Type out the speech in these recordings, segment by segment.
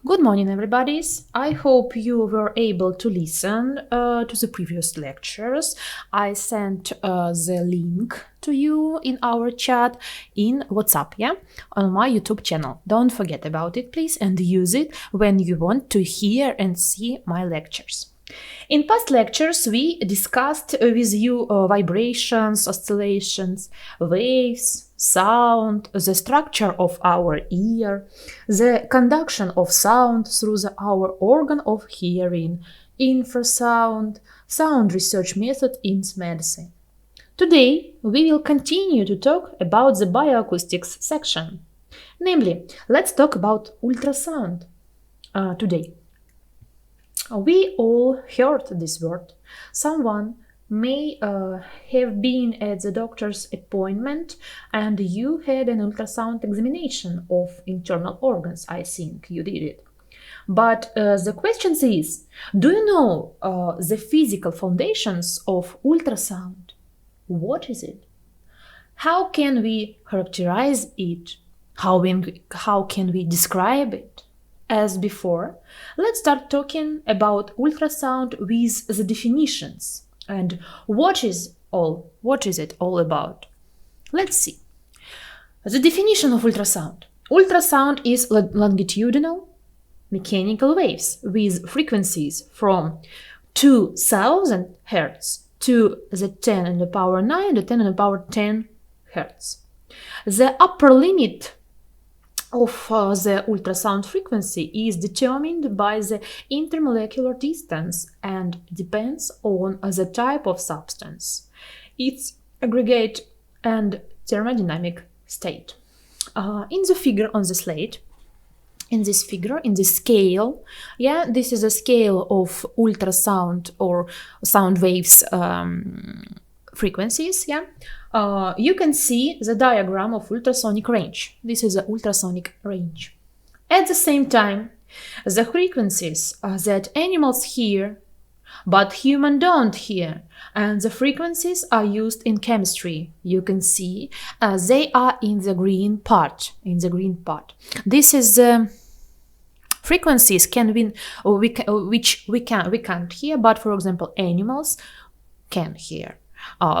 Good morning, everybody. I hope you were able to listen to the previous lectures. I sent the link to you in our chat in WhatsApp, on my YouTube channel. Don't forget about it, please, and use it when you want to hear and see my lectures. In past lectures, we discussed with you vibrations, oscillations, waves, sound, the structure of our ear, the conduction of sound through our organ of hearing, infrasound, sound research method in medicine. Today, we will continue to talk about the bioacoustics section. Namely, let's talk about ultrasound today. We all heard this word. Someone may have been at the doctor's appointment and you had an ultrasound examination of internal organs. I think you did it. But the question is, do you know the physical foundations of ultrasound? What is it? How can we characterize it? How can we describe it? As before, let's start talking about ultrasound with the definitions and what is it all about. Let's see. The definition of ultrasound. Ultrasound is longitudinal mechanical waves with frequencies from 2000 Hz to the 10 to the power 9 to 10 to the power 10 Hz. The upper limit of the ultrasound frequency is determined by the intermolecular distance and depends on the type of substance, its aggregate and thermodynamic state. In the figure on the slide, in this scale, this is a scale of ultrasound or sound waves frequencies, you can see the diagram of ultrasonic range. This is the ultrasonic range. At the same time, the frequencies that animals hear, but humans don't hear, and the frequencies are used in chemistry. You can see they are in the green part. This is frequencies which we can't hear, but for example, animals can hear.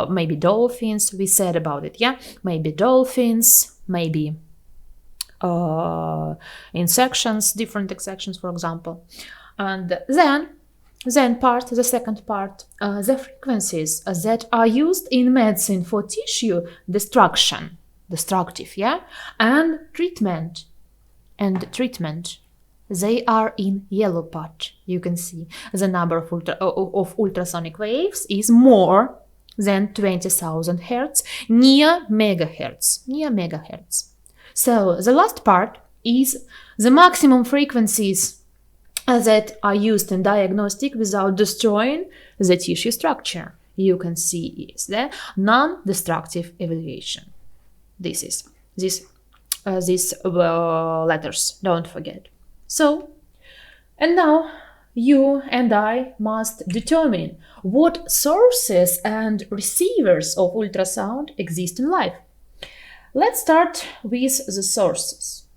Maybe dolphins, we said about it, maybe dolphins, maybe insections, different insections, for example. And then the second part, the frequencies that are used in medicine for tissue destructive, and treatment. They are in yellow part. You can see the number of ultrasonic waves is more than 20,000 Hz, near megahertz. So the last part is the maximum frequencies that are used in diagnostic without destroying the tissue structure. You can see is the non-destructive evaluation. These letters, don't forget. So, and now you and I must determine what sources and receivers of ultrasound exist in life. Let's start with the sources.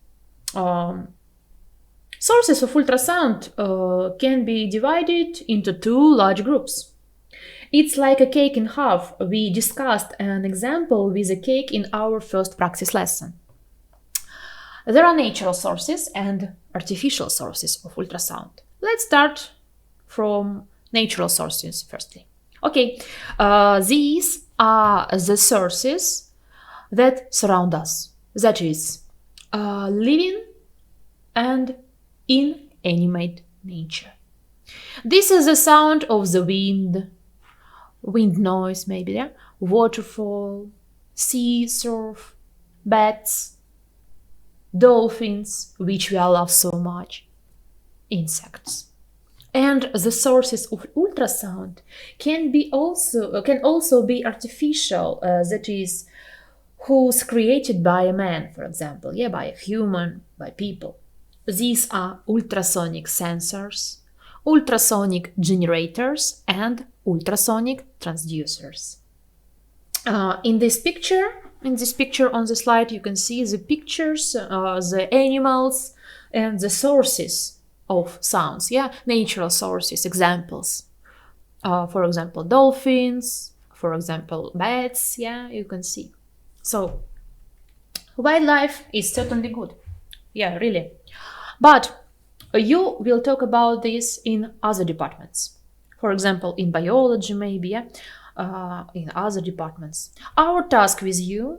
Sources of ultrasound can be divided into two large groups. It's like a cake in half. We discussed an example with a cake in our first practice lesson. There are natural sources and artificial sources of ultrasound. Let's start from natural sources firstly. Okay, these are the sources that surround us, that is, living and inanimate nature. This is the sound of the wind noise maybe, waterfall, sea surf, bats, dolphins, which we all love so much, insects. And the sources of ultrasound can also be artificial, that is, who's created by a man, for example, by a human, by people. These are ultrasonic sensors, ultrasonic generators, and ultrasonic transducers. In this picture on the slide, you can see the pictures, the animals, and the sources of sounds, yeah, natural sources, examples. For example, dolphins, for example, bats, yeah, you can see. So, wildlife is certainly good. Yeah, really. But you will talk about this in other departments. For example, in biology, maybe, yeah? In other departments. Our task with you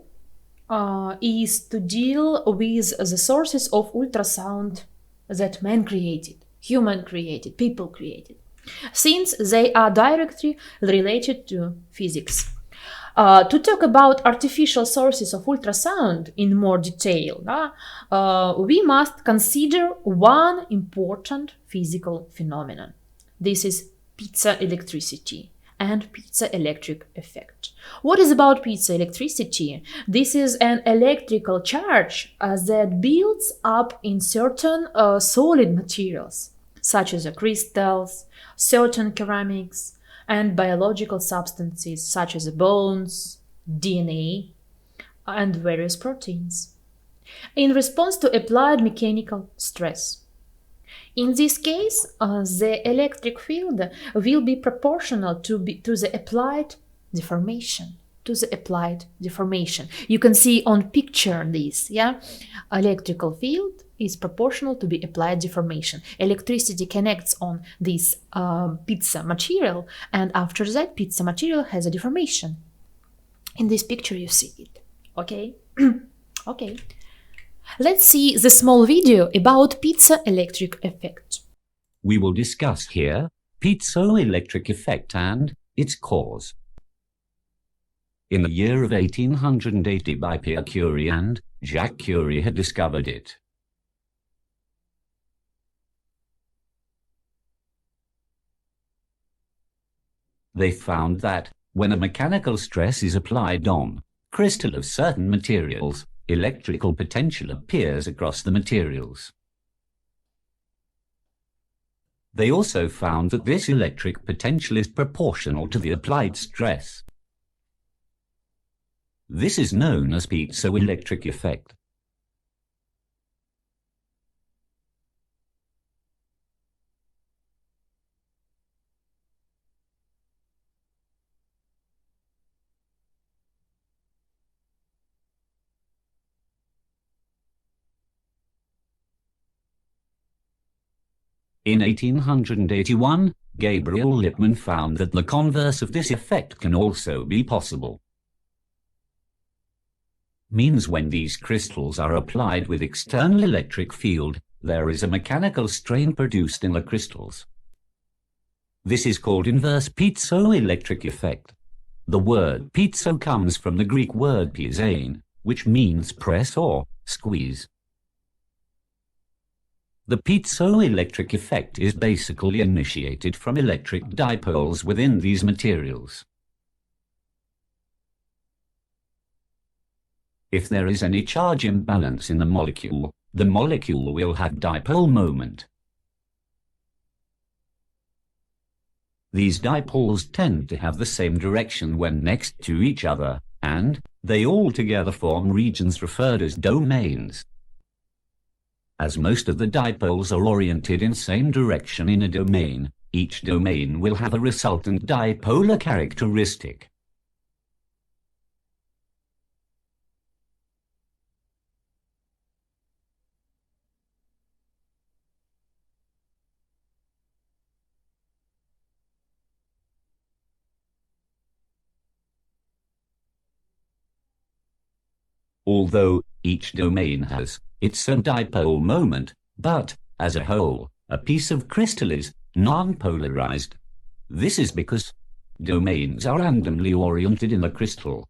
is to deal with the sources of ultrasound that man created, human created, people created, since they are directly related to physics. To talk about artificial sources of ultrasound in more detail, we must consider one important physical phenomenon. This is piezoelectricity and piezoelectric effect. What is about piezoelectricity? This is an electrical charge that builds up in certain solid materials, such as crystals, certain ceramics, and biological substances such as bones, DNA, and various proteins, in response to applied mechanical stress. In this case, the electric field will be proportional to the applied deformation. To the applied deformation. You can see on picture this, yeah? Electrical field is proportional to the applied deformation. Electricity connects on this pizza material, and after that, pizza material has a deformation. In this picture, you see it. Okay? Okay. Let's see the small video about piezoelectric effect. We will discuss here piezoelectric effect and its cause. In the year of 1880 by Pierre Curie and Jacques Curie had discovered it. They found that when a mechanical stress is applied on crystal of certain materials, electrical potential appears across the materials. They also found that this electric potential is proportional to the applied stress. This is known as piezoelectric effect. In 1881, Gabriel Lippmann found that the converse of this effect can also be possible. Means when these crystals are applied with external electric field, there is a mechanical strain produced in the crystals. This is called inverse piezoelectric effect. The word piezo comes from the Greek word piezein, which means press or squeeze. The piezoelectric effect is basically initiated from electric dipoles within these materials. If there is any charge imbalance in the molecule will have dipole moment. These dipoles tend to have the same direction when next to each other, and they all together form regions referred as domains. As most of the dipoles are oriented in same direction in a domain, each domain will have a resultant dipolar characteristic. Although each domain has its own dipole moment, but, as a whole, a piece of crystal is non-polarized. This is because domains are randomly oriented in the crystal.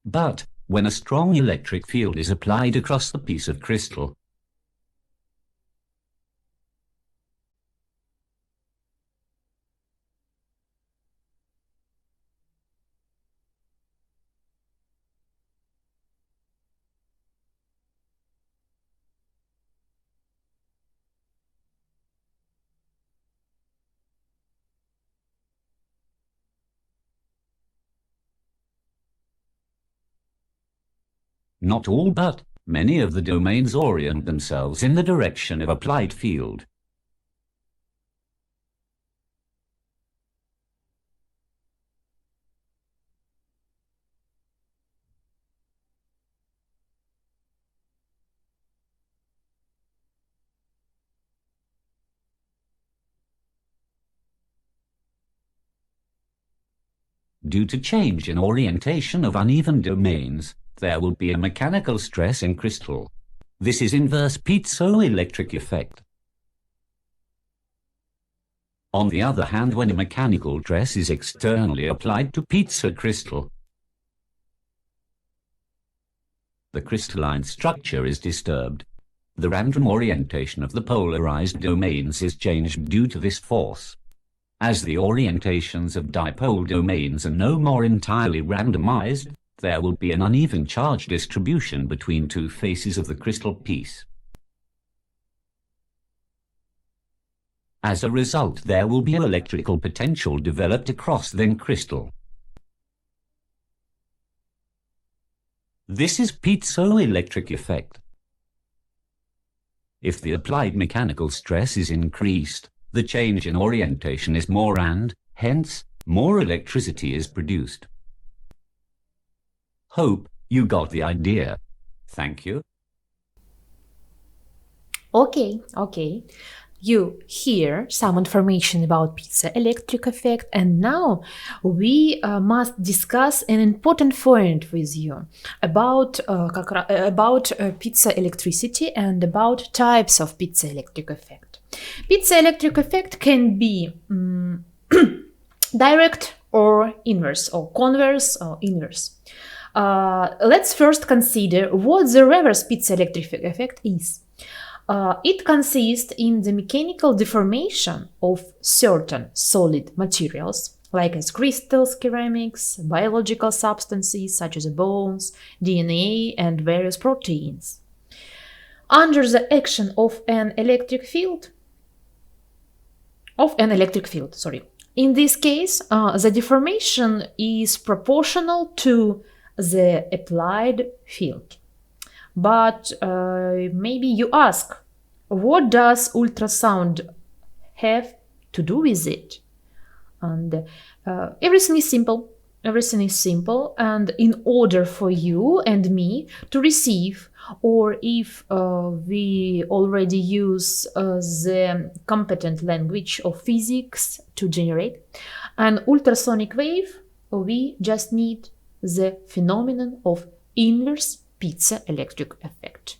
But, when a strong electric field is applied across the piece of crystal, Not all, but many of the domains orient themselves in the direction of applied field. Due to change in orientation of uneven domains, there will be a mechanical stress in crystal. This is inverse piezoelectric effect. On the other hand, when a mechanical stress is externally applied to piezo crystal, the crystalline structure is disturbed. The random orientation of the polarized domains is changed due to this force. As the orientations of dipole domains are no more entirely randomized, there will be an uneven charge distribution between two faces of the crystal piece. As a result, there will be an electrical potential developed across the crystal. This is piezoelectric effect. If the applied mechanical stress is increased, the change in orientation is more and, hence, more electricity is produced. Hope you got the idea. Thank you. Okay. You hear some information about piezoelectric effect, and now we must discuss an important point with you about piezoelectricity and about types of piezoelectric effect. Piezoelectric effect can be direct or inverse, or converse or inverse. Let's first consider what the reverse piezoelectric effect is. It consists in the mechanical deformation of certain solid materials, like as crystals, ceramics, biological substances such as bones, DNA, and various proteins, under the action of an electric field. In this case, the deformation is proportional to the applied field. But maybe you ask, what does ultrasound have to do with it? And everything is simple. And in order for you and me to receive, or if we already use the competent language of physics to generate an ultrasonic wave, we just need the phenomenon of inverse piezoelectric effect.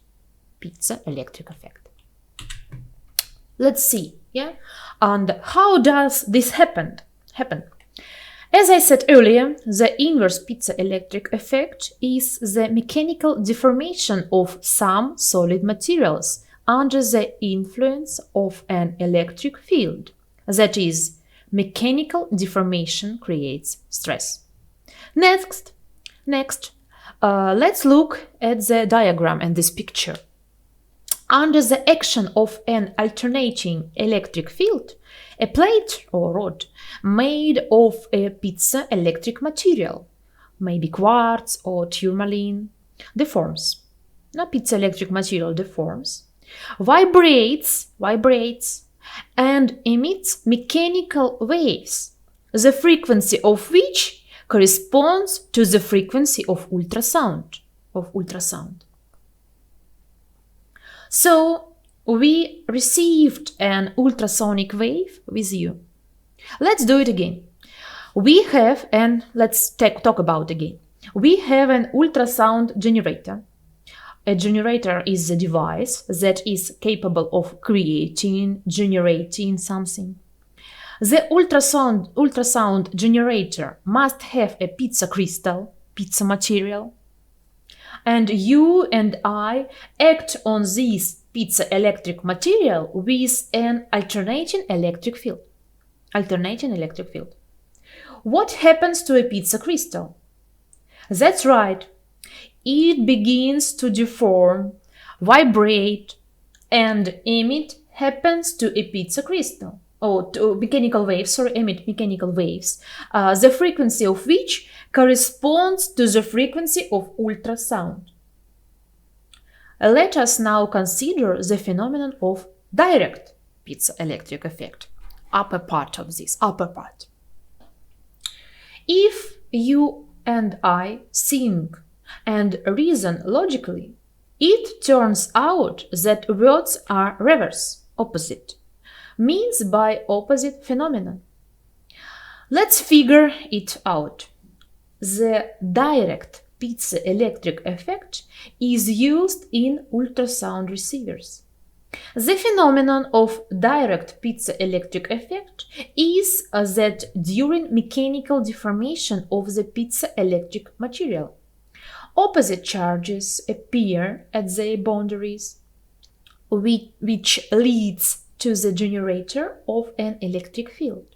Let's see, And how does this happen? As I said earlier, the inverse piezoelectric effect is the mechanical deformation of some solid materials under the influence of an electric field. That is, mechanical deformation creates stress. Next, let's look at the diagram and this picture. Under the action of an alternating electric field, a plate or rod made of a piezoelectric material, maybe quartz or tourmaline, deforms. Now, piezoelectric material deforms, vibrates, and emits mechanical waves, the frequency of which corresponds to the frequency of ultrasound. So we received an ultrasonic wave with you. Let's do it again. Let's talk about again. We have an ultrasound generator. A generator is a device that is capable of generating something. The ultrasound generator must have a piezo material, and you and I act on this piezoelectric material with an alternating electric field. What happens to a piezo crystal? That's right. It begins to deform, vibrate, and emit happens to a piezo crystal. To mechanical waves, emit mechanical waves, the frequency of which corresponds to the frequency of ultrasound. Let us now consider the phenomenon of direct piezoelectric effect. Upper part of this, upper part. If you and I think and reason logically, it turns out that words are reverse, opposite, means by opposite phenomenon. Let's figure it out. The direct piezoelectric effect is used in ultrasound receivers. The phenomenon of direct piezoelectric effect is that during mechanical deformation of the piezoelectric material, opposite charges appear at their boundaries, which leads to the generator of an electric field.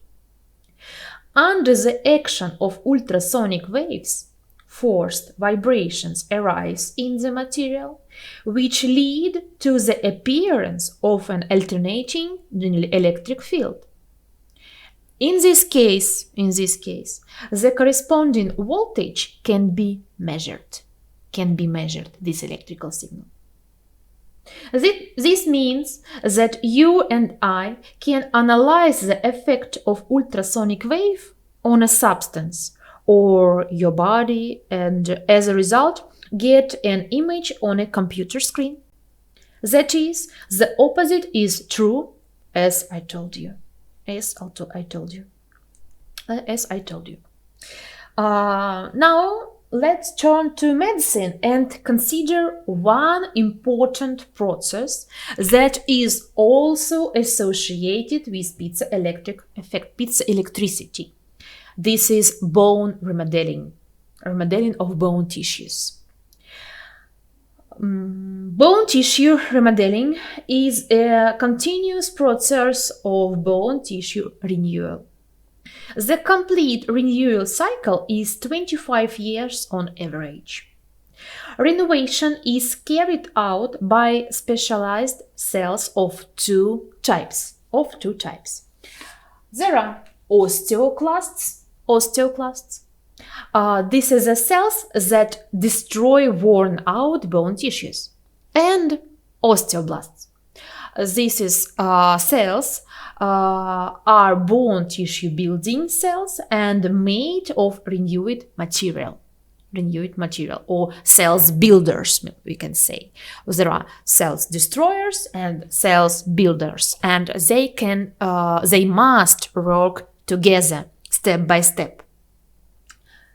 Under the action of ultrasonic waves, forced vibrations arise in the material, which lead to the appearance of an alternating electric field. In this case, the corresponding voltage can be measured, this electrical signal. This means that you and I can analyze the effect of ultrasonic wave on a substance or your body, and as a result get an image on a computer screen. That is, the opposite is true, as I told you. Now let's turn to medicine and consider one important process that is also associated with piezoelectric effect, piezoelectricity. This is bone remodeling of bone tissues. Bone tissue remodeling is a continuous process of bone tissue renewal. The complete renewal cycle is 25 years on average. Renovation is carried out by specialized cells of two types. There are osteoclasts. This is the cells that destroy worn out bone tissues, and osteoblasts. This is cells are bone tissue building cells and made of renewed material, or cells builders, we can say. There are cells destroyers and cells builders, and they must work together step by step.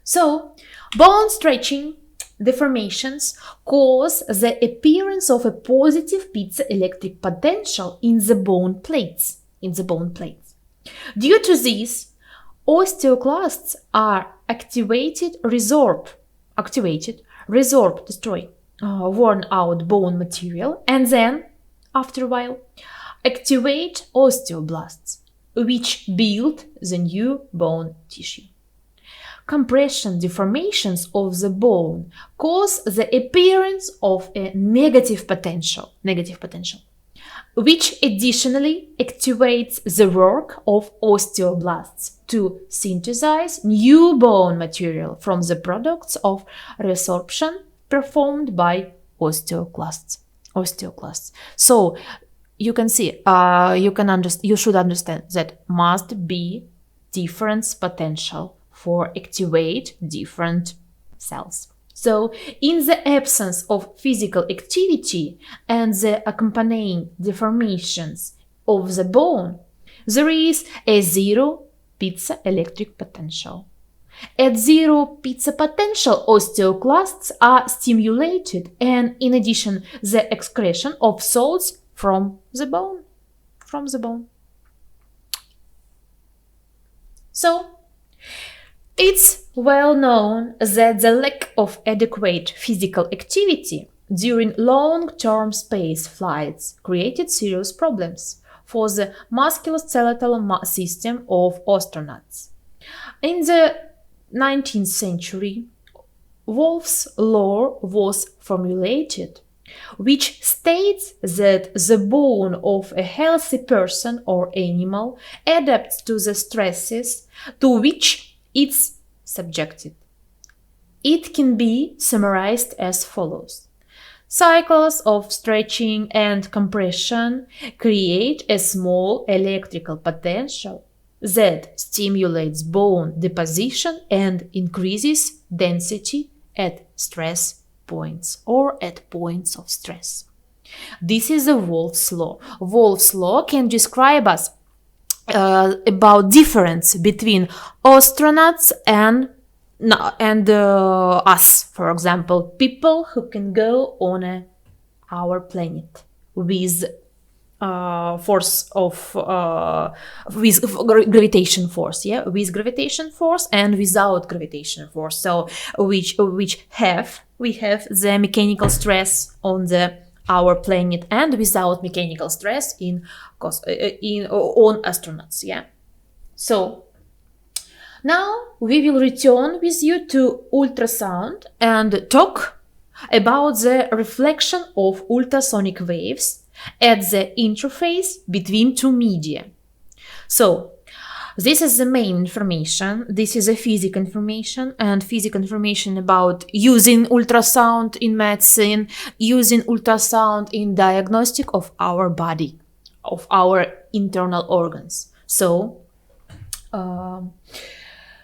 So, bone stretching deformations cause the appearance of a positive piezoelectric potential in the bone plates. Due to this, osteoclasts are destroy worn out bone material, and then, after a while, activate osteoblasts, which build the new bone tissue. Compression deformations of the bone cause the appearance of a negative potential, which additionally activates the work of osteoblasts to synthesize new bone material from the products of resorption performed by osteoclasts. So you can see, you should understand that must be different potential for activate different cells. So, in the absence of physical activity and the accompanying deformations of the bone, there is a zero piezoelectric potential. At zero piezo potential, osteoclasts are stimulated, and in addition, the excretion of salts from the bone. So, it's well known that the lack of adequate physical activity during long-term space flights created serious problems for the musculoskeletal system of astronauts. In the 19th century, Wolff's law was formulated, which states that the bone of a healthy person or animal adapts to the stresses to which it's subjected. It can be summarized as follows. Cycles of stretching and compression create a small electrical potential that stimulates bone deposition and increases density at stress points or at points of stress. This is the Wolff's law. Wolff's law can describe us about difference between astronauts and us. For example, people who can go on our planet with force of with gravitation force, with gravitation force and without gravitation force. So we have the mechanical stress on our planet and without mechanical stress on astronauts. So now we will return with you to ultrasound and talk about the reflection of ultrasonic waves at the interface between two media. So this is the main information. This is a physics information and physics information about using ultrasound in medicine, using ultrasound in diagnostic of our body, of our internal organs. So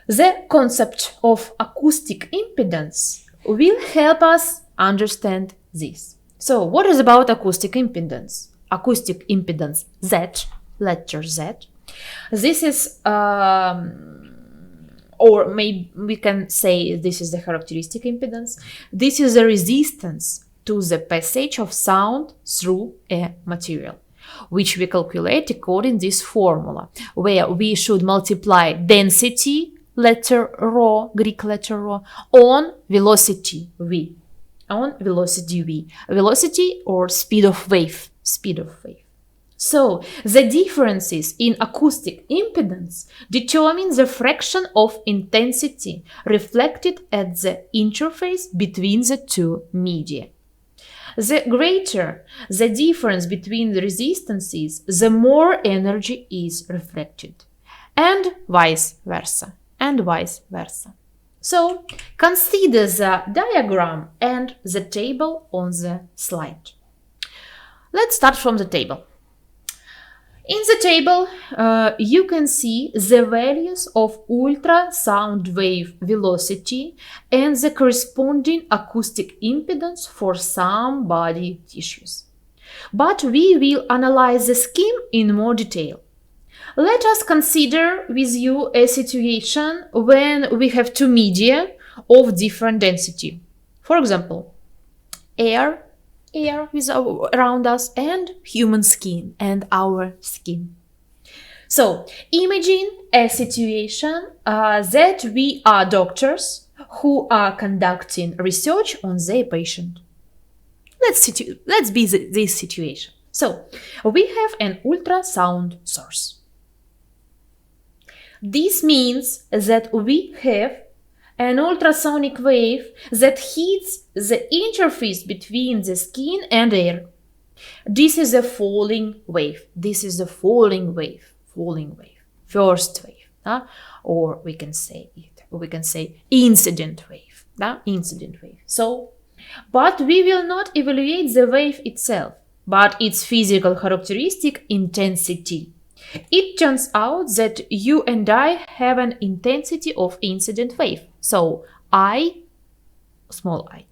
the concept of acoustic impedance will help us understand this. So what is about acoustic impedance? Acoustic impedance Z, letter Z. This is, or maybe we can say this is the characteristic impedance. This is the resistance to the passage of sound through a material, which we calculate according to this formula, where we should multiply density, letter rho, Greek letter rho, on velocity v. On velocity v. Velocity or speed of wave. Speed of wave. So, the differences in acoustic impedance determine the fraction of intensity reflected at the interface between the two media. The greater the difference between the resistances, the more energy is reflected, and vice versa, So, consider the diagram and the table on the slide. Let's start from the table. In the table, you can see the values of ultrasound wave velocity and the corresponding acoustic impedance for some body tissues. But we will analyze the scheme in more detail. Let us consider with you a situation when we have two media of different density. For example, air around us and human skin and our skin. So, imagine a situation that we are doctors who are conducting research on their patient. Let's be this situation. So, we have an ultrasound source. This means that we have an ultrasonic wave that hits the interface between the skin and air. This is a falling wave. First wave. Or we can say incident wave. Incident wave. So, but we will not evaluate the wave itself, but its physical characteristic intensity. It turns out that you and I have an intensity of incident wave. So I, small I,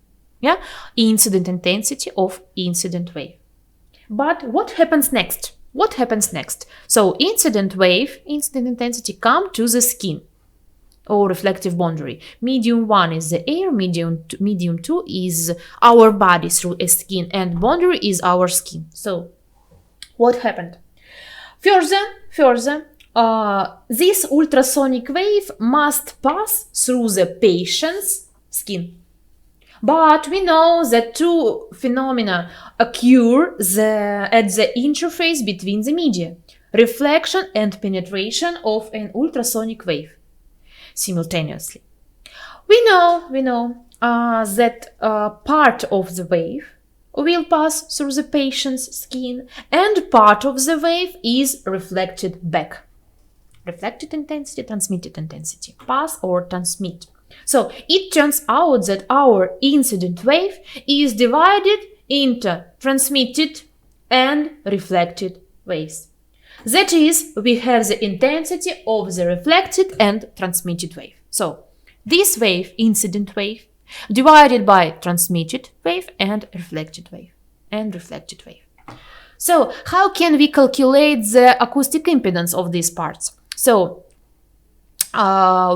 incident intensity of incident wave. But what happens next? So incident intensity come to the skin or reflective boundary. Medium 1 is the air, medium 2 is our body through a skin, and boundary is our skin. So what happened? Further, this ultrasonic wave must pass through the patient's skin. But we know that two phenomena occur at the interface between the media: reflection and penetration of an ultrasonic wave simultaneously. We know that part of the wave will pass through the patient's skin and part of the wave is reflected back. Reflected intensity, transmitted intensity, pass or transmit. So it turns out that our incident wave is divided into transmitted and reflected waves. That is, we have the intensity of the reflected and transmitted wave. So, this wave, incident wave, divided by transmitted wave and reflected wave. So, how can we calculate the acoustic impedance of these parts? So,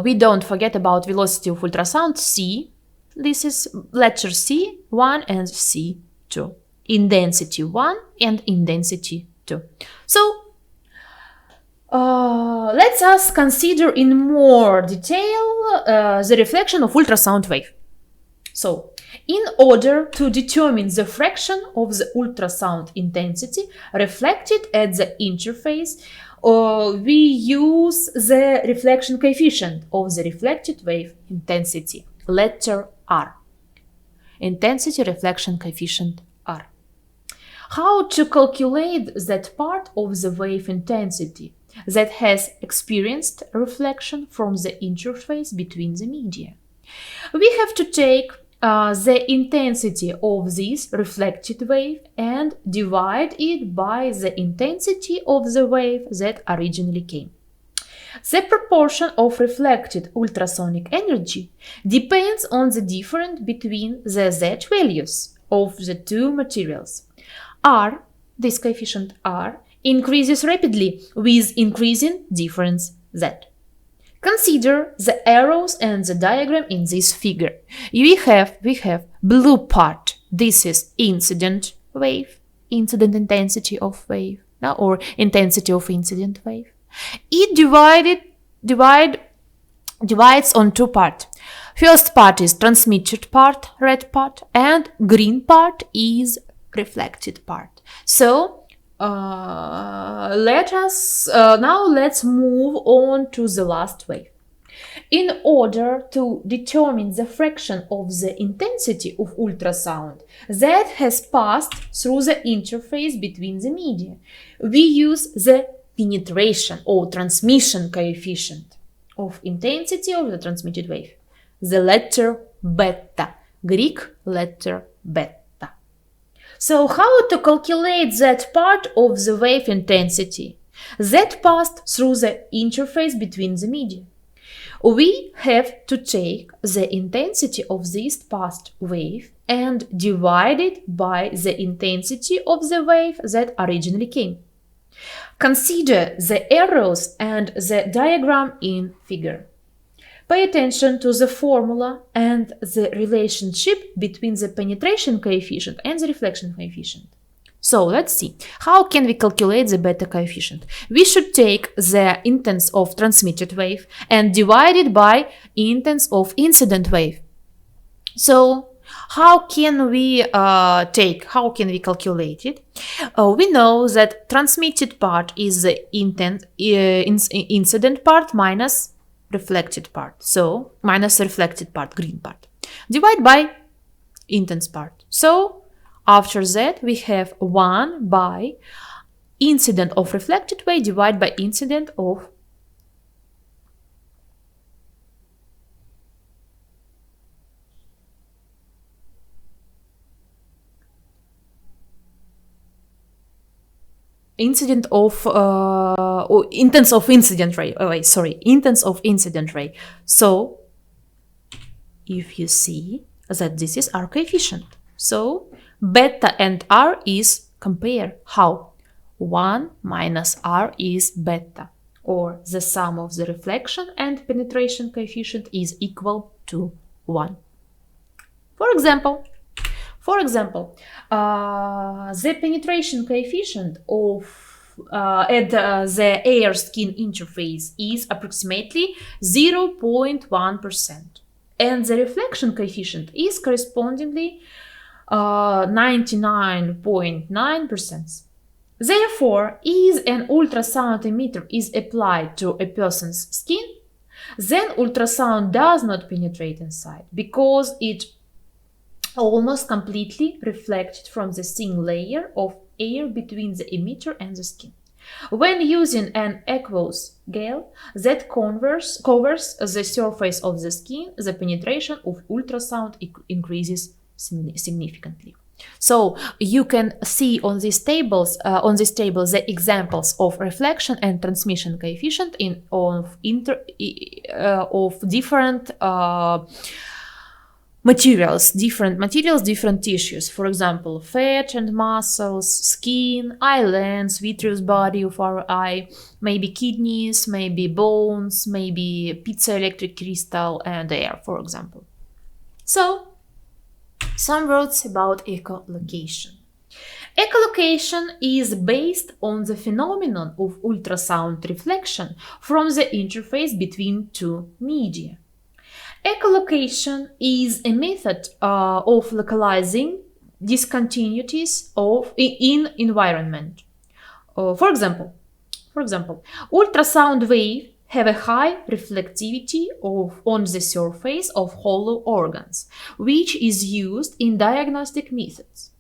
we don't forget about velocity of ultrasound C. This is lecture C1 and C2. In density 1 and in density 2. So, let us consider in more detail the reflection of ultrasound wave. So, in order to determine the fraction of the ultrasound intensity reflected at the interface, we use the reflection coefficient of the reflected wave intensity, letter R. Intensity reflection coefficient R. How to calculate that part of the wave intensity that has experienced reflection from the interface between the media? We have to take the intensity of this reflected wave and divide it by the intensity of the wave that originally came. The proportion of reflected ultrasonic energy depends on the difference between the Z values of the two materials. R, this coefficient R, increases rapidly with increasing difference Z. Consider the arrows and the diagram in this figure. We have blue part. This is incident wave, incident intensity of wave, or intensity of incident wave. It divides on two parts. First part is transmitted part, red part, and green part is reflected part. So let's move on to the last wave. In order to determine the fraction of the intensity of ultrasound that has passed through the interface between the media, we use the penetration or transmission coefficient of intensity of the transmitted wave, the letter beta, Greek letter beta. So how to calculate that part of the wave intensity that passed through the interface between the media? We have to take the intensity of this past wave and divide it by the intensity of the wave that originally came. Consider the arrows and the diagram in figure. Pay attention to the formula and the relationship between the penetration coefficient and the reflection coefficient. So let's see. How can we calculate the beta coefficient? We should take the intensity of transmitted wave and divide it by intensity of incident wave. So how can we calculate it? We know that transmitted part is the incident part minus reflected part. So minus reflected part, green part. Divide by intense part. So after that we have 1 by incident of reflected wave divided by incident of incident of intense of incident ray. Intense of incident ray. So if you see that this is R coefficient, so beta and R is compare. How? 1 minus R is beta, or the sum of the reflection and penetration coefficient is equal to 1. For example, the penetration coefficient of at the air-skin interface is approximately 0.1%, and the reflection coefficient is correspondingly 99.9%. Therefore, if an ultrasound emitter is applied to a person's skin, then ultrasound does not penetrate inside because it almost completely reflected from the thin layer of air between the emitter and the skin. When using an aqueous gel that covers the surface of the skin, the penetration of ultrasound increases significantly. So you can see on these tables, the examples of reflection and transmission coefficient of different materials, different tissues. For example, fat and muscles, skin, eye lens, vitreous body of our eye, maybe kidneys, maybe bones, maybe piezoelectric crystal and air, for example. So, some words about echolocation. Echolocation is based on the phenomenon of ultrasound reflection from the interface between two media. Echolocation is a method of localizing discontinuities in environment. For example, ultrasound waves have a high reflectivity on the surface of hollow organs, which is used in diagnostic methods.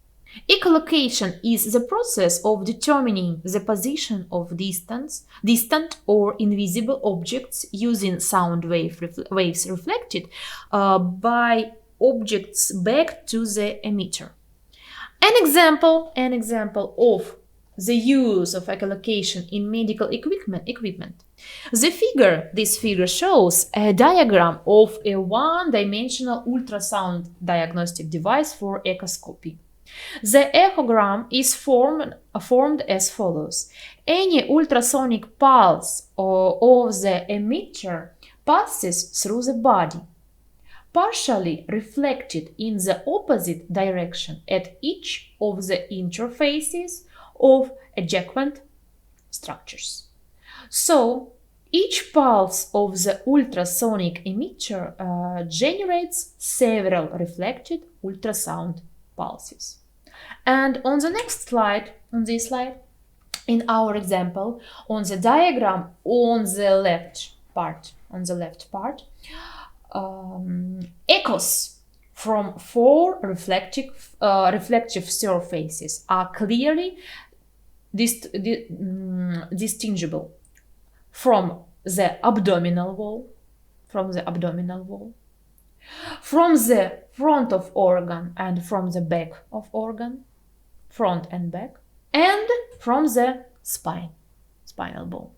Echolocation is the process of determining the position of distant or invisible objects using sound waves reflected by objects back to the emitter. An example of the use of echolocation in medical equipment. This figure shows a diagram of a one-dimensional ultrasound diagnostic device for echoscopy. The echogram is formed as follows. Any ultrasonic pulse of the emitter passes through the body, partially reflected in the opposite direction at each of the interfaces of adjacent structures. So, each pulse of the ultrasonic emitter generates several reflected ultrasound pulses. And on the next slide, in our example, on the diagram on the left part, echoes from four reflective surfaces are clearly distinguishable from the abdominal wall, from the front of organ and from the back of organ, front and back, and from the spinal bone.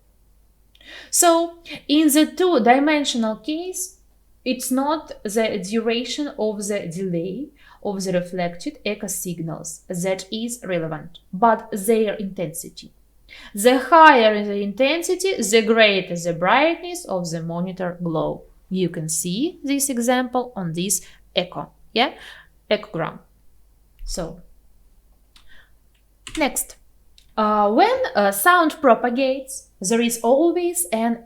So, in the two-dimensional case, it's not the duration of the delay of the reflected echo signals that is relevant, but their intensity. The higher the intensity, the greater the brightness of the monitor glow. You can see this example on this echogram. So, next, when sound propagates, there is always an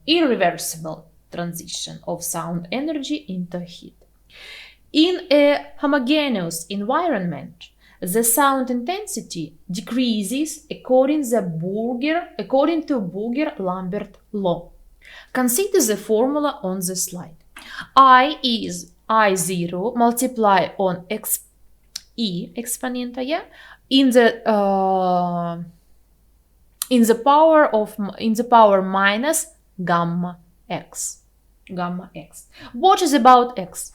irreversible transition of sound energy into heat. In a homogeneous environment, the sound intensity decreases according to Burger-Lambert law. Consider the formula on the slide. I is I0 multiplied on E exponent, in the power minus gamma x. What is about x?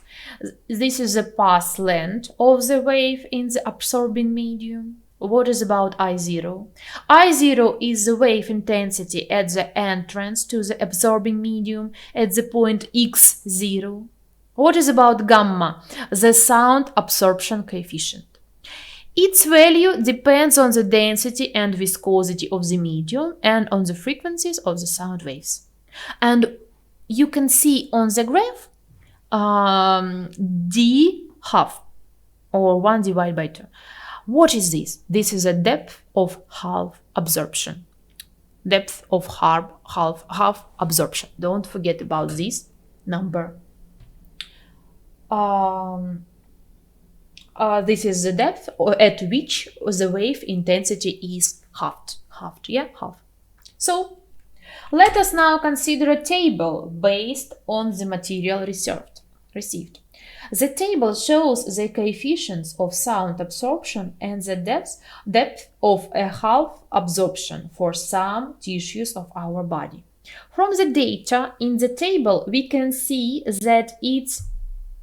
This is the path length of the wave in the absorbing medium. What is about I0? I0 is the wave intensity at the entrance to the absorbing medium at the point x0. What is about gamma? The sound absorption coefficient. Its value depends on the density and viscosity of the medium and on the frequencies of the sound waves. And you can see on the graph d half, or 1 divided by 2. What is this? This is a depth of half absorption. Depth of half absorption. Don't forget about this number. This is the depth at which the wave intensity is halved. So, let us now consider a table based on the material received. The table shows the coefficients of sound absorption and the depth of a half absorption for some tissues of our body. From the data in the table, we can see that it's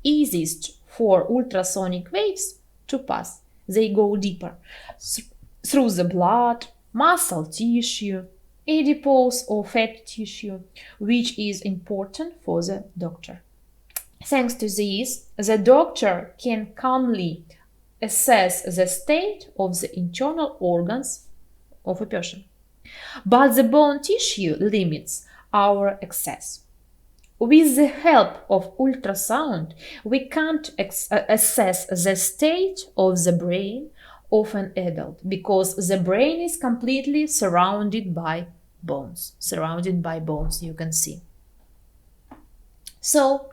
easiest for ultrasonic waves to pass. They go deeper through the blood, muscle tissue, adipose or fat tissue, which is important for the doctor. Thanks to this, the doctor can calmly assess the state of the internal organs of a person. But the bone tissue limits our access. With the help of ultrasound, we can't assess the state of the brain of an adult because the brain is completely surrounded by bones. You can see. So,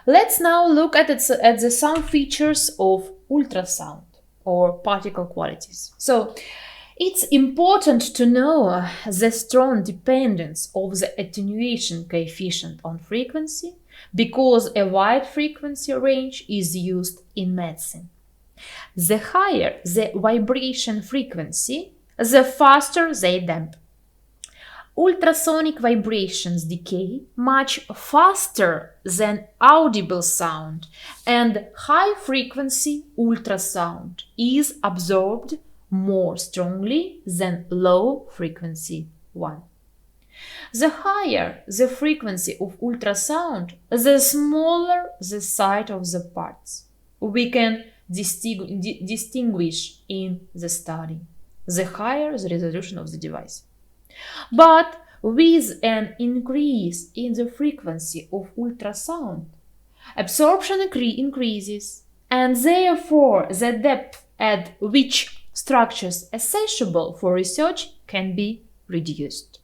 let's now look at the some features of ultrasound or particle qualities. So, it's important to know the strong dependence of the attenuation coefficient on frequency because a wide frequency range is used in medicine. The higher the vibration frequency, the faster they dampen. Ultrasonic vibrations decay much faster than audible sound, and high-frequency ultrasound is absorbed more strongly than low-frequency one. The higher the frequency of ultrasound, the smaller the size of the parts we can distinguish in the study, the higher the resolution of the device. But with an increase in the frequency of ultrasound, absorption increases, and therefore the depth at which structures essential for research can be reduced.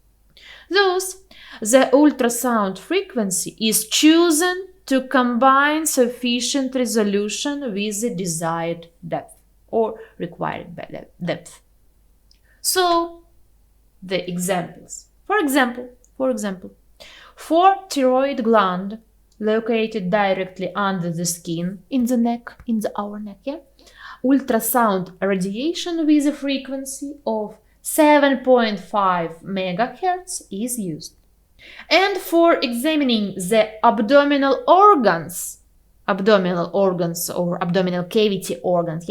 Thus, the ultrasound frequency is chosen to combine sufficient resolution with the desired depth or required depth. So, the examples. For example, for thyroid gland located directly under the skin in the neck, our neck, ultrasound radiation with a frequency of 7.5 MHz is used. And for examining the abdominal organs or abdominal cavity organs,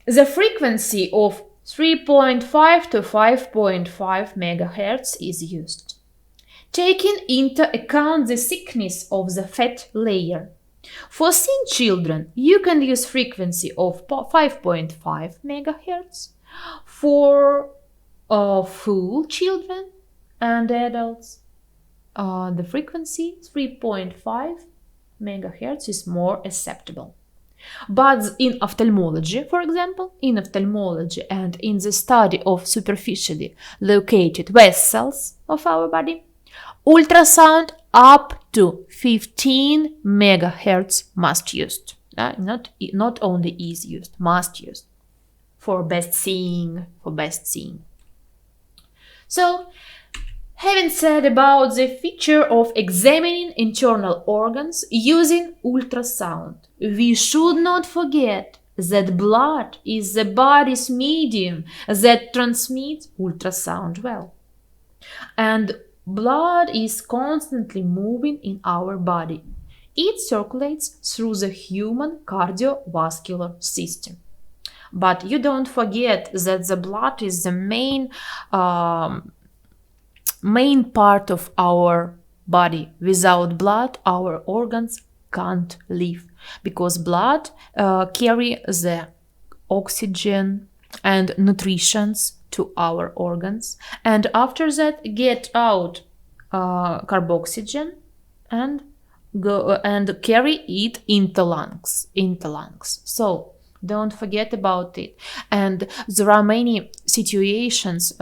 the frequency of 3.5 to 5.5 MHz is used. Taking into account the thickness of the fat layer, for thin children, you can use frequency of 5.5 MHz. For full children and adults, the frequency 3.5 MHz is more acceptable. But in ophthalmology, for example, and in the study of superficially located vessels of our body, ultrasound up to 15 MHz must used. Not only is used, must used for best seeing. So, having said about the feature of examining internal organs using ultrasound, we should not forget that blood is the body's medium that transmits ultrasound well. And blood is constantly moving in our body. It circulates through the human cardiovascular system. But you don't forget that the blood is the main part of our body. Without blood, our organs can't live because blood carry the oxygen and nutrition to our organs, and after that get out carboxygen and go and carry it into lungs. So don't forget about it. And there are many situations,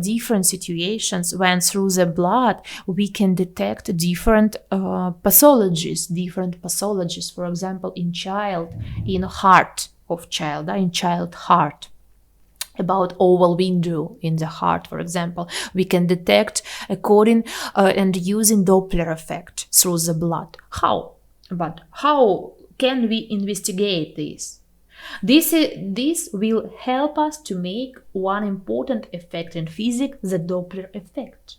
different situations when through the blood we can detect different pathologies. For example, in child heart. About oval window in the heart, for example, we can detect according and using Doppler effect through the blood. How? But how can we investigate this? This will help us to make one important effect in physics, the Doppler effect.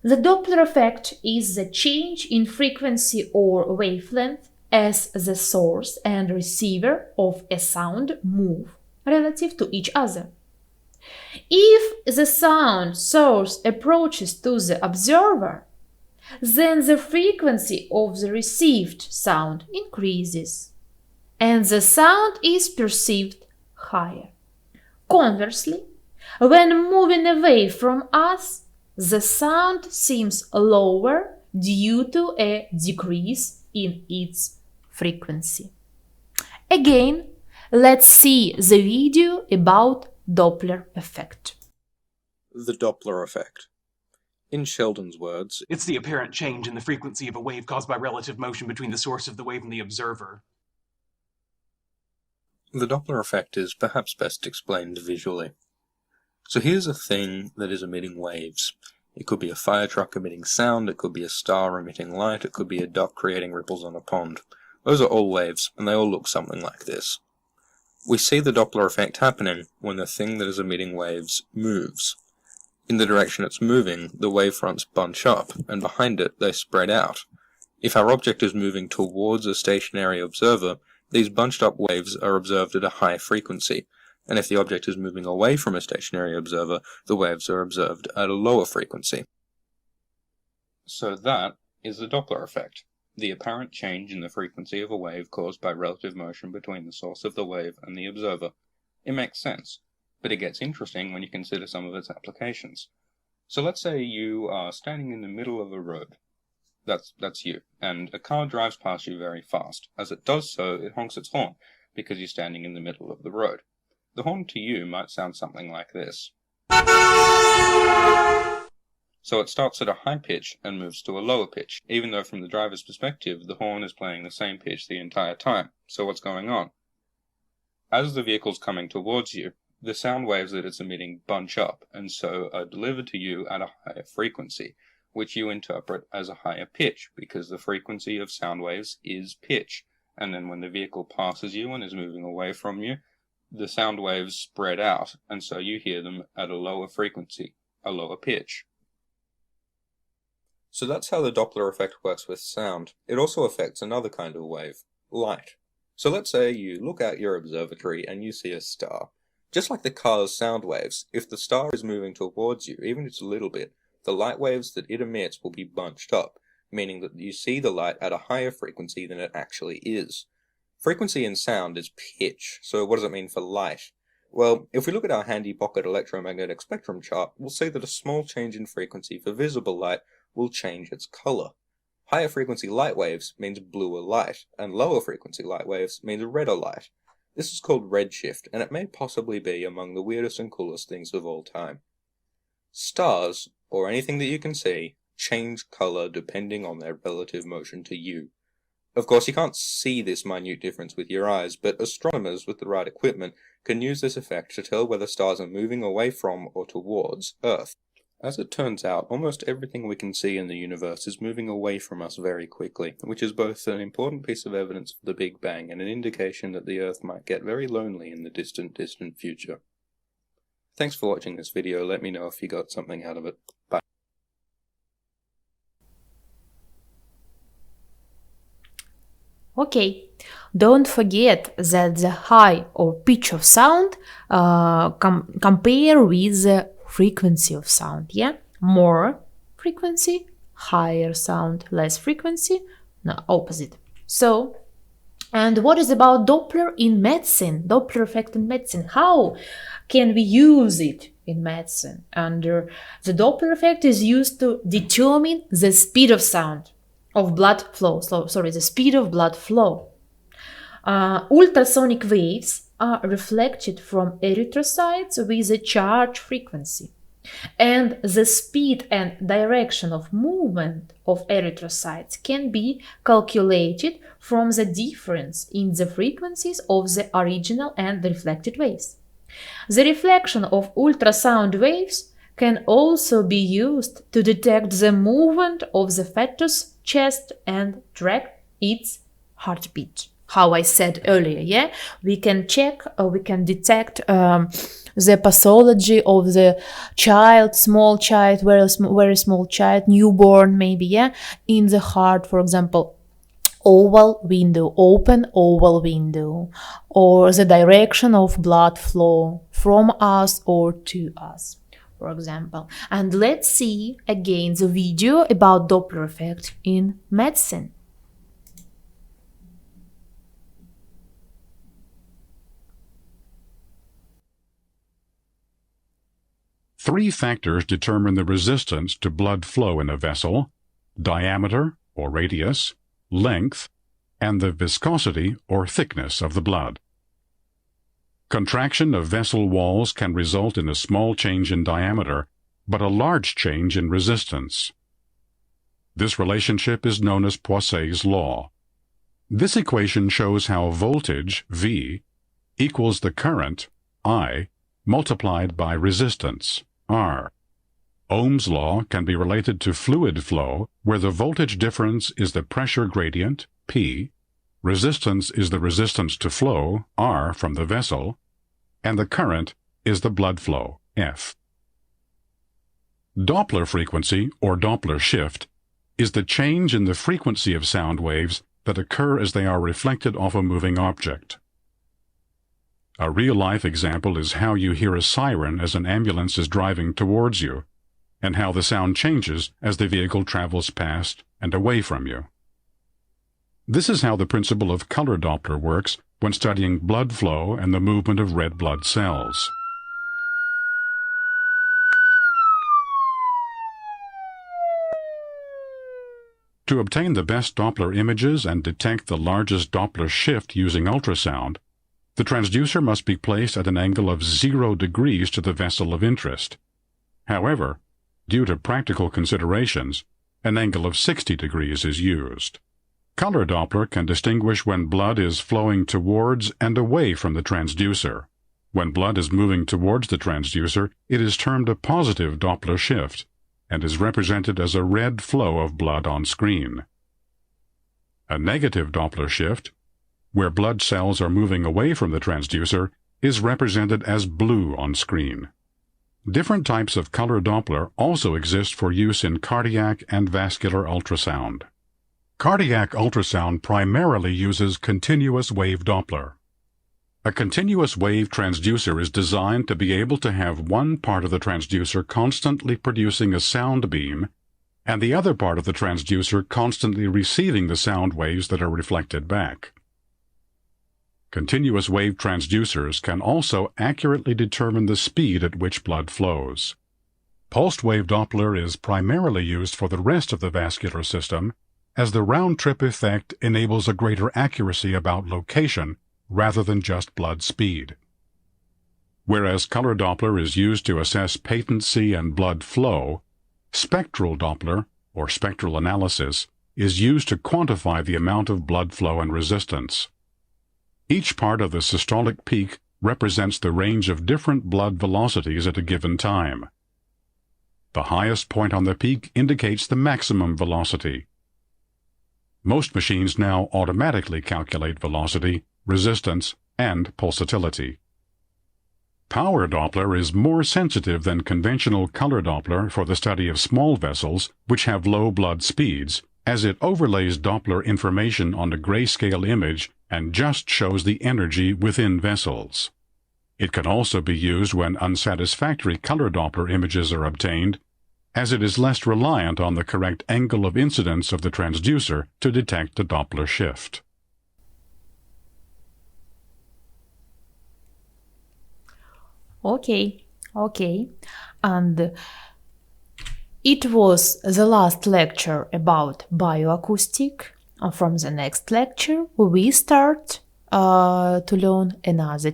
The Doppler effect is the change in frequency or wavelength as the source and receiver of a sound move relative to each other. If the sound source approaches to the observer, then the frequency of the received sound increases, and the sound is perceived higher. Conversely, when moving away from us, the sound seems lower due to a decrease in its frequency. Again, let's see the video about Doppler effect. The Doppler effect. In Sheldon's words, it's the apparent change in the frequency of a wave caused by relative motion between the source of the wave and the observer. The Doppler effect is perhaps best explained visually. So here's a thing that is emitting waves. It could be a fire truck emitting sound, it could be a star emitting light, it could be a duck creating ripples on a pond. Those are all waves, and they all look something like this. We see the Doppler effect happening when the thing that is emitting waves moves. In the direction it's moving, the wavefronts bunch up, and behind it they spread out. If our object is moving towards a stationary observer, these bunched up waves are observed at a high frequency, and if the object is moving away from a stationary observer, the waves are observed at a lower frequency. So that is the Doppler effect, the apparent change in the frequency of a wave caused by relative motion between the source of the wave and the observer. It makes sense, but it gets interesting when you consider some of its applications. So let's say you are standing in the middle of a road. That's you, and a car drives past you very fast. As it does so, it honks its horn, because you're standing in the middle of the road. The horn to you might sound something like this. So it starts at a high pitch and moves to a lower pitch, even though from the driver's perspective, the horn is playing the same pitch the entire time. So what's going on? As the vehicle's coming towards you, the sound waves that it's emitting bunch up, and so are delivered to you at a higher frequency, which you interpret as a higher pitch, because the frequency of sound waves is pitch. And then when the vehicle passes you and is moving away from you, the sound waves spread out, and so you hear them at a lower frequency, a lower pitch. So that's how the Doppler effect works with sound. It also affects another kind of wave, light. So let's say you look out your observatory and you see a star. Just like the car's sound waves, if the star is moving towards you, even just a little bit, the light waves that it emits will be bunched up, meaning that you see the light at a higher frequency than it actually is. Frequency in sound is pitch, so what does it mean for light? Well, if we look at our handy pocket electromagnetic spectrum chart, we'll see that a small change in frequency for visible light will change its color. Higher frequency light waves means bluer light, and lower frequency light waves means redder light. This is called redshift, and it may possibly be among the weirdest and coolest things of all time. Stars, or anything that you can see, change color depending on their relative motion to you. Of course, you can't see this minute difference with your eyes, but astronomers with the right equipment can use this effect to tell whether stars are moving away from or towards Earth. As it turns out, almost everything we can see in the universe is moving away from us very quickly, which is both an important piece of evidence for the Big Bang and an indication that the Earth might get very lonely in the distant future. Thanks for watching this video. Let me know if you got something out of it. Bye. Okay, don't forget that the high or pitch of sound compare with the frequency of sound, yeah? More frequency, higher sound, less frequency, no, opposite. So, and what is about Doppler in medicine? Doppler effect in medicine, how can we use it in medicine? And the Doppler effect is used to determine the speed of sound, of blood flow, the speed of blood flow. Ultrasonic waves are reflected from erythrocytes with a charge frequency. And the speed and direction of movement of erythrocytes can be calculated from the difference in the frequencies of the original and the reflected waves. The reflection of ultrasound waves can also be used to detect the movement of the fetus chest and track its heartbeat. How I said earlier, yeah, we can check, we can detect the pathology of the child, small child, very small child, newborn maybe, yeah, in the heart, for example. oval window, open oval window, or the direction of blood flow from us or to us, for example. And let's see again the video about Doppler effect in medicine. Three factors determine the resistance to blood flow in a vessel: diameter, or radius, length, and the viscosity, or thickness of the blood. Contraction of vessel walls can result in a small change in diameter, but a large change in resistance. This relationship is known as Poiseuille's law. This equation shows how voltage, V, equals the current, I, multiplied by resistance, R. Ohm's law can be related to fluid flow, where the voltage difference is the pressure gradient, P, resistance is the resistance to flow, R, from the vessel, and the current is the blood flow, F. Doppler frequency, or Doppler shift, is the change in the frequency of sound waves that occur as they are reflected off a moving object. A real-life example is how you hear a siren as an ambulance is driving towards you, and how the sound changes as the vehicle travels past and away from you. This is how the principle of color Doppler works when studying blood flow and the movement of red blood cells. To obtain the best Doppler images and detect the largest Doppler shift using ultrasound, the transducer must be placed at an angle of 0 degrees to the vessel of interest. However, due to practical considerations, an angle of 60 degrees is used. Color Doppler can distinguish when blood is flowing towards and away from the transducer. When blood is moving towards the transducer, it is termed a positive Doppler shift and is represented as a red flow of blood on screen. A negative Doppler shift, where blood cells are moving away from the transducer, is represented as blue on screen. Different types of color Doppler also exist for use in cardiac and vascular ultrasound. Cardiac ultrasound primarily uses continuous wave Doppler. A continuous wave transducer is designed to be able to have one part of the transducer constantly producing a sound beam and the other part of the transducer constantly receiving the sound waves that are reflected back. Continuous wave transducers can also accurately determine the speed at which blood flows. Pulsed wave Doppler is primarily used for the rest of the vascular system, as the round-trip effect enables a greater accuracy about location rather than just blood speed. Whereas color Doppler is used to assess patency and blood flow, spectral Doppler, or spectral analysis, is used to quantify the amount of blood flow and resistance. Each part of the systolic peak represents the range of different blood velocities at a given time. The highest point on the peak indicates the maximum velocity. Most machines now automatically calculate velocity, resistance, and pulsatility. Power Doppler is more sensitive than conventional color Doppler for the study of small vessels which have low blood speeds, as it overlays Doppler information on a grayscale image and just shows the energy within vessels. It can also be used when unsatisfactory color Doppler images are obtained, as it is less reliant on the correct angle of incidence of the transducer to detect a Doppler shift. Okay. And it was the last lecture about bioacoustic. From the next lecture, we start to learn another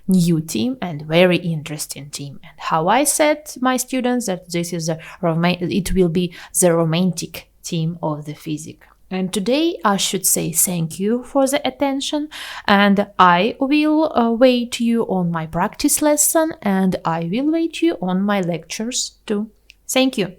new team, and very interesting team. And how I said my students that this is it will be the romantic team of the physics. And today I should say thank you for the attention, and I will wait you on my practice lesson, and I will wait you on my lectures too. Thank you.